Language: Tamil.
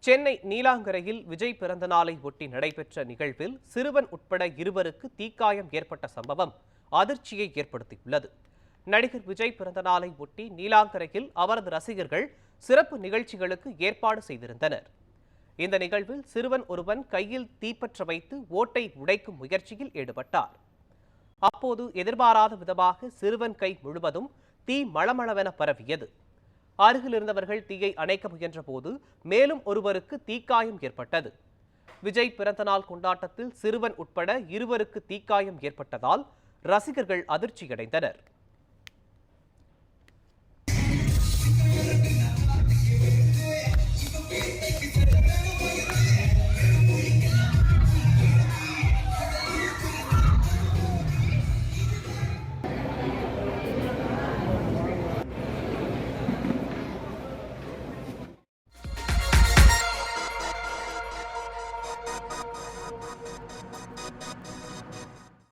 சென்னை நீலாங்கரையில் விஜய் பிறந்த நாளை ஒட்டி நடைபெற்ற நிகழ்வில் சிறுவன் உட்பட இருவருக்கு தீக்காயம் ஏற்பட்ட சம்பவம் அதிர்ச்சியை ஏற்படுத்தியுள்ளது. நடிகர் விஜய் பிறந்த நாளை ஒட்டி நீலாங்கரையில் அவரது ரசிகர்கள் சிறப்பு நிகழ்ச்சிகளுக்கு ஏற்பாடு செய்திருந்தனர். இந்த நிகழ்வில் சிறுவன் ஒருவன் கையில் தீப்பற்ற வைத்து ஓட்டை உடைக்கும் முயற்சியில் ஈடுபட்டார். அப்போது எதிர்பாராத விதமாக சிறுவன் கை முழுவதும் தீ மளமளவென பரவியது. அருகில் இருந்தவர்கள் தீயை அணைக்க முயன்ற போது மேலும் ஒருவருக்கு தீக்காயம் ஏற்பட்டது. விஜய் பிறந்தநாள் கொண்டாட்டத்தில் சிறுவன் உட்பட இருவருக்கு தீக்காயம் ஏற்பட்டதால் ரசிகர்கள் அதிர்ச்சியடைந்தனர்.